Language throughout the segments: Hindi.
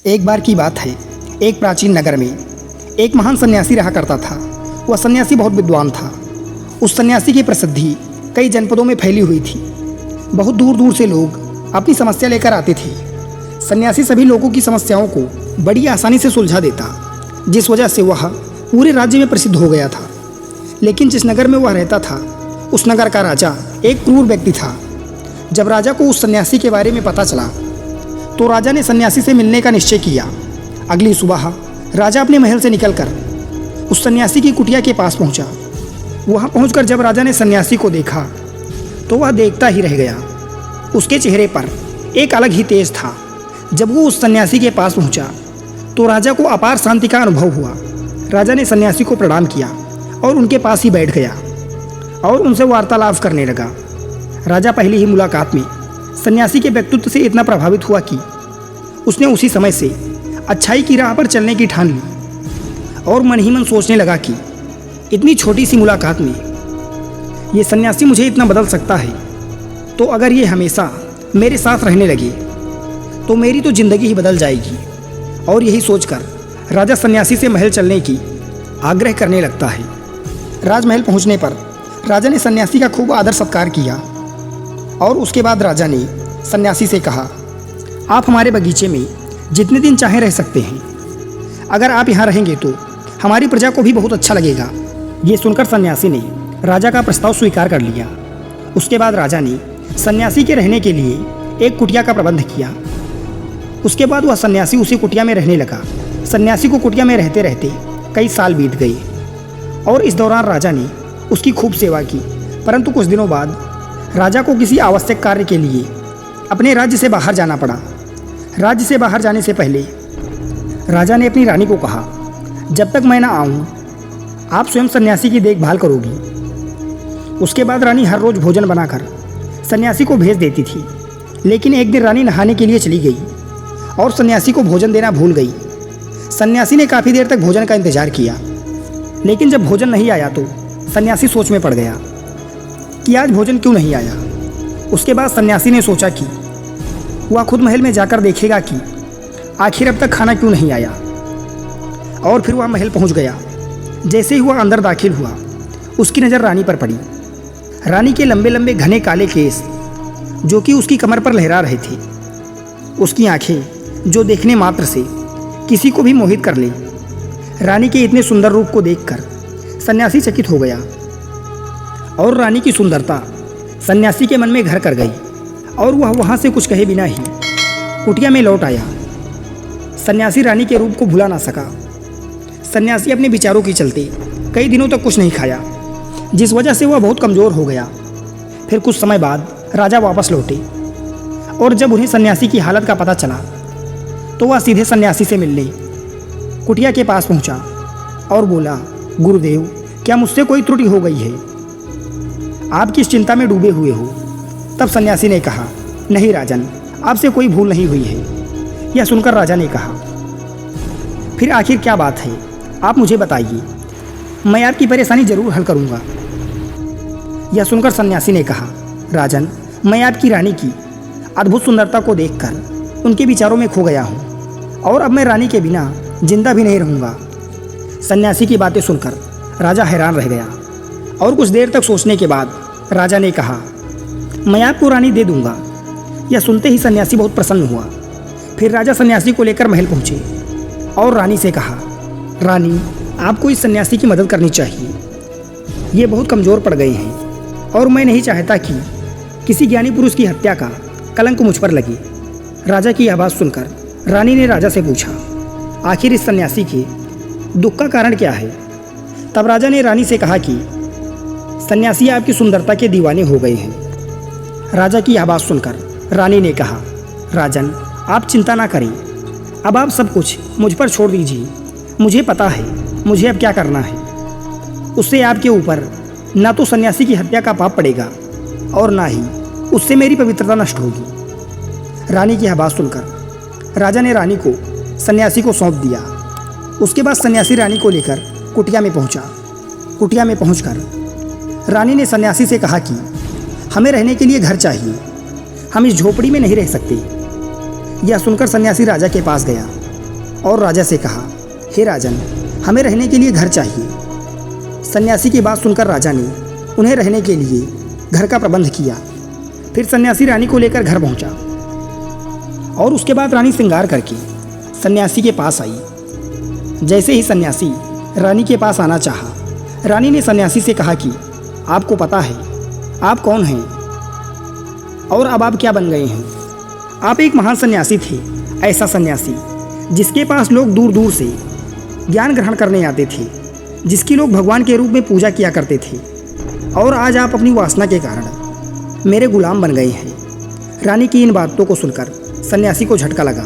एक बार की बात है, एक प्राचीन नगर में एक महान सन्यासी रहा करता था। वह सन्यासी बहुत विद्वान था। उस सन्यासी की प्रसिद्धि कई जनपदों में फैली हुई थी। बहुत दूर दूर से लोग अपनी समस्या लेकर आते थे। सन्यासी सभी लोगों की समस्याओं को बड़ी आसानी से सुलझा देता, जिस वजह से वह पूरे राज्य में प्रसिद्ध हो गया था। लेकिन जिस नगर में वह रहता था, उस नगर का राजा एक क्रूर व्यक्ति था। जब राजा को उस सन्यासी के बारे में पता चला, तो राजा ने सन्यासी से मिलने का निश्चय किया। अगली सुबह राजा अपने महल से निकलकर उस सन्यासी की कुटिया के पास पहुंचा। वहां पहुंचकर जब राजा ने सन्यासी को देखा, तो वह देखता ही रह गया। उसके चेहरे पर एक अलग ही तेज था। जब वो उस सन्यासी के पास पहुंचा, तो राजा को अपार शांति का अनुभव हुआ। राजा ने सन्यासी को प्रणाम किया और उनके पास ही बैठ गया और उनसे वार्तालाप करने लगा। राजा पहली ही मुलाकात में सन्यासी के व्यक्तित्व से इतना प्रभावित हुआ कि उसने उसी समय से अच्छाई की राह पर चलने की ठान ली और मन ही मन सोचने लगा कि इतनी छोटी सी मुलाकात में ये सन्यासी मुझे इतना बदल सकता है, तो अगर ये हमेशा मेरे साथ रहने लगे तो मेरी तो ज़िंदगी ही बदल जाएगी। और यही सोचकर राजा सन्यासी से महल चलने की आग्रह करने लगता है। राजमहल पहुंचने पर राजा ने सन्यासी का खूब आदर सत्कार किया और उसके बाद राजा ने सन्यासी से कहा, आप हमारे बगीचे में जितने दिन चाहें रह सकते हैं। अगर आप यहाँ रहेंगे तो हमारी प्रजा को भी बहुत अच्छा लगेगा। ये सुनकर सन्यासी ने राजा का प्रस्ताव स्वीकार कर लिया। उसके बाद राजा ने सन्यासी के रहने के लिए एक कुटिया का प्रबंध किया। उसके बाद वह सन्यासी उसी कुटिया में रहने लगा। सन्यासी को कुटिया में रहते रहते कई साल बीत गए और इस दौरान राजा ने उसकी खूब सेवा की। परंतु कुछ दिनों बाद राजा को किसी आवश्यक कार्य के लिए अपने राज्य से बाहर जाना पड़ा। राज्य से बाहर जाने से पहले राजा ने अपनी रानी को कहा, जब तक मैं ना आऊँ, आप स्वयं सन्यासी की देखभाल करोगी। उसके बाद रानी हर रोज़ भोजन बनाकर सन्यासी को भेज देती थी। लेकिन एक दिन रानी नहाने के लिए चली गई और सन्यासी को भोजन देना भूल गई। सन्यासी ने काफ़ी देर तक भोजन का इंतजार किया, लेकिन जब भोजन नहीं आया तो सन्यासी सोच में पड़ गया कि आज भोजन क्यों नहीं आया। उसके बाद सन्यासी ने सोचा कि वह खुद महल में जाकर देखेगा कि आखिर अब तक खाना क्यों नहीं आया। और फिर वह महल पहुंच गया। जैसे ही वह अंदर दाखिल हुआ, उसकी नज़र रानी पर पड़ी। रानी के लंबे लंबे घने काले केस जो कि उसकी कमर पर लहरा रहे थे, उसकी आंखें जो देखने मात्र से किसी को भी मोहित कर ले। रानी के इतने सुंदर रूप को देखकर सन्यासी चकित हो गया और रानी की सुंदरता सन्यासी के मन में घर कर गई और वह वहाँ से कुछ कहे बिना ही कुटिया में लौट आया। सन्यासी रानी के रूप को भुला ना सका। सन्यासी अपने विचारों के चलते कई दिनों तक कुछ नहीं खाया, जिस वजह से वह बहुत कमज़ोर हो गया। फिर कुछ समय बाद राजा वापस लौटे और जब उन्हें सन्यासी की हालत का पता चला, तो वह सीधे सन्यासी से मिलने कुटिया के पास पहुंचा और बोला, गुरुदेव, क्या मुझसे कोई त्रुटि हो गई है? आप किस चिंता में डूबे हुए हो? तब सन्यासी ने कहा, नहीं राजन, आपसे कोई भूल नहीं हुई है। यह सुनकर राजा ने कहा, फिर आखिर क्या बात है, आप मुझे बताइए, मैं आपकी परेशानी जरूर हल करूंगा। यह सुनकर सन्यासी ने कहा, राजन, मैं आपकी रानी की अद्भुत सुंदरता को देखकर उनके विचारों में खो गया हूँ और अब मैं रानी के बिना जिंदा भी नहीं रहूँगा। सन्यासी की बातें सुनकर राजा हैरान रह गया और कुछ देर तक सोचने के बाद राजा ने कहा, मैं आपको रानी दे दूंगा। यह सुनते ही सन्यासी बहुत प्रसन्न हुआ। फिर राजा सन्यासी को लेकर महल पहुंचे और रानी से कहा, रानी, आपको इस सन्यासी की मदद करनी चाहिए। ये बहुत कमज़ोर पड़ गए हैं और मैं नहीं चाहता कि किसी ज्ञानी पुरुष की हत्या का कलंक मुझ पर लगे। राजा की आवाज़ सुनकर रानी ने राजा से पूछा, आखिर इस सन्यासी के दुख का कारण क्या है? तब राजा ने रानी से कहा कि सन्यासी आपकी सुंदरता के दीवाने हो गए हैं। राजा की आवाज़ सुनकर रानी ने कहा, राजन, आप चिंता ना करें, अब आप सब कुछ मुझ पर छोड़ दीजिए। मुझे पता है मुझे अब क्या करना है। उससे आपके ऊपर ना तो सन्यासी की हत्या का पाप पड़ेगा और ना ही उससे मेरी पवित्रता नष्ट होगी। रानी की आवाज़ सुनकर राजा ने रानी को सन्यासी को सौंप दिया। उसके बाद सन्यासी रानी को लेकर कुटिया में पहुंचा। कुटिया में पहुंचकर रानी ने सन्यासी से कहा कि हमें रहने के लिए घर चाहिए, हम इस झोपड़ी में नहीं रह सकते। यह सुनकर सन्यासी राजा के पास गया और राजा से कहा, हे राजन, हमें रहने के लिए घर चाहिए। सन्यासी की बात सुनकर राजा ने उन्हें रहने के लिए घर का प्रबंध किया। फिर सन्यासी रानी को लेकर घर पहुंचा और उसके बाद रानी श्रृंगार करके सन्यासी के पास आई। जैसे ही सन्यासी रानी के पास आना चाहा, रानी ने सन्यासी से कहा कि आपको पता है आप कौन हैं और अब आप क्या बन गए हैं। आप एक महान सन्यासी थे, ऐसा सन्यासी जिसके पास लोग दूर दूर से ज्ञान ग्रहण करने आते थे, जिसकी लोग भगवान के रूप में पूजा किया करते थे, और आज आप अपनी वासना के कारण मेरे गुलाम बन गए हैं। रानी की इन बातों को सुनकर सन्यासी को झटका लगा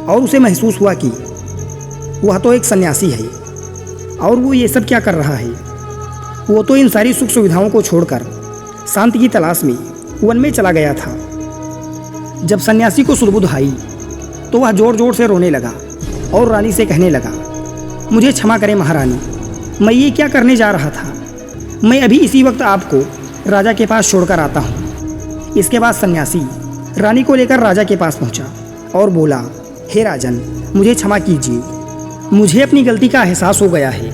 और उसे महसूस हुआ कि वह तो एक सन्यासी है और वो ये सब क्या कर रहा है। वो तो इन सारी सुख सुविधाओं को छोड़कर शांति की तलाश में वन में चला गया था। जब सन्यासी को सुध आई तो वह जोर जोर से रोने लगा और रानी से कहने लगा, मुझे क्षमा करें महारानी, मैं ये क्या करने जा रहा था। मैं अभी इसी वक्त आपको राजा के पास छोड़कर आता हूँ। इसके बाद सन्यासी रानी को लेकर राजा के पास पहुँचा और बोला, हे राजन, मुझे क्षमा कीजिए, मुझे अपनी गलती का एहसास हो गया है।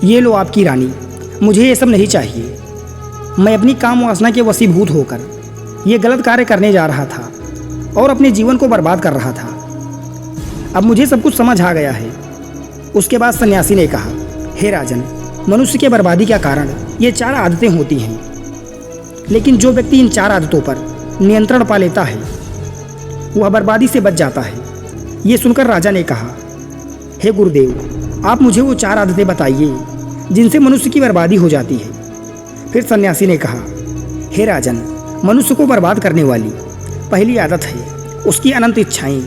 ये लो आपकी रानी, मुझे ये सब नहीं चाहिए। मैं अपनी काम वासना के वशीभूत होकर ये गलत कार्य करने जा रहा था और अपने जीवन को बर्बाद कर रहा था। अब मुझे सब कुछ समझ आ गया है। उसके बाद सन्यासी ने कहा, हे राजन, मनुष्य के बर्बादी का कारण ये 4 आदतें होती हैं, लेकिन जो व्यक्ति इन 4 आदतों पर नियंत्रण पा लेता है वह बर्बादी से बच जाता है। ये सुनकर राजा ने कहा, हे गुरुदेव, आप मुझे वो 4 आदतें बताइए जिनसे मनुष्य की बर्बादी हो जाती है। फिर सन्यासी ने कहा, हे राजन, मनुष्य को बर्बाद करने वाली पहली आदत है उसकी अनंत इच्छाएं।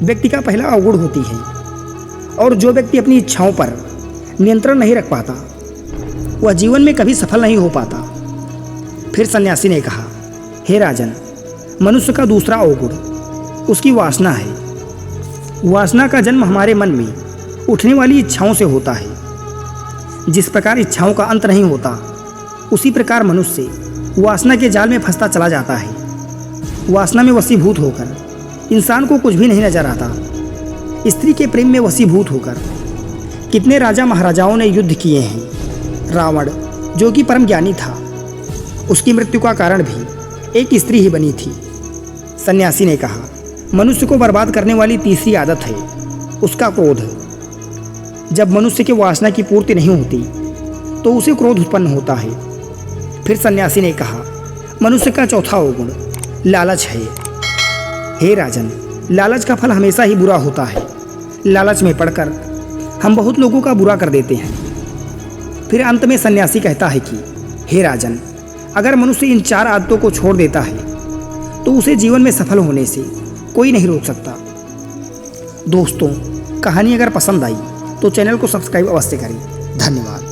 व्यक्ति का पहला अवगुण होती है, और जो व्यक्ति अपनी इच्छाओं पर नियंत्रण नहीं रख पाता वह जीवन में कभी सफल नहीं हो पाता। फिर सन्यासी ने कहा, हे राजन, मनुष्य का दूसरा अवगुण उसकी वासना है। वासना का जन्म हमारे मन में उठने वाली इच्छाओं से होता है। जिस प्रकार इच्छाओं का अंत नहीं होता, उसी प्रकार मनुष्य वासना के जाल में फंसता चला जाता है। वासना में वशीभूत होकर इंसान को कुछ भी नहीं नजर आता। स्त्री के प्रेम में वशीभूत होकर कितने राजा महाराजाओं ने युद्ध किए हैं। रावण, जो कि परम ज्ञानी था, उसकी मृत्यु का कारण भी एक स्त्री ही बनी थी। सन्यासी ने कहा, मनुष्य को बर्बाद करने वाली तीसरी आदत है उसका क्रोध। जब मनुष्य की वासना की पूर्ति नहीं होती तो उसे क्रोध उत्पन्न होता है। फिर सन्यासी ने कहा, मनुष्य का चौथा अवगुण लालच है। हे राजन, लालच का फल हमेशा ही बुरा होता है। लालच में पड़कर हम बहुत लोगों का बुरा कर देते हैं। फिर अंत में सन्यासी कहता है कि हे राजन, अगर मनुष्य इन 4 आदतों को छोड़ देता है तो उसे जीवन में सफल होने से कोई नहीं रोक सकता। दोस्तों, कहानी अगर पसंद आई तो चैनल को सब्सक्राइब अवश्य करें। धन्यवाद।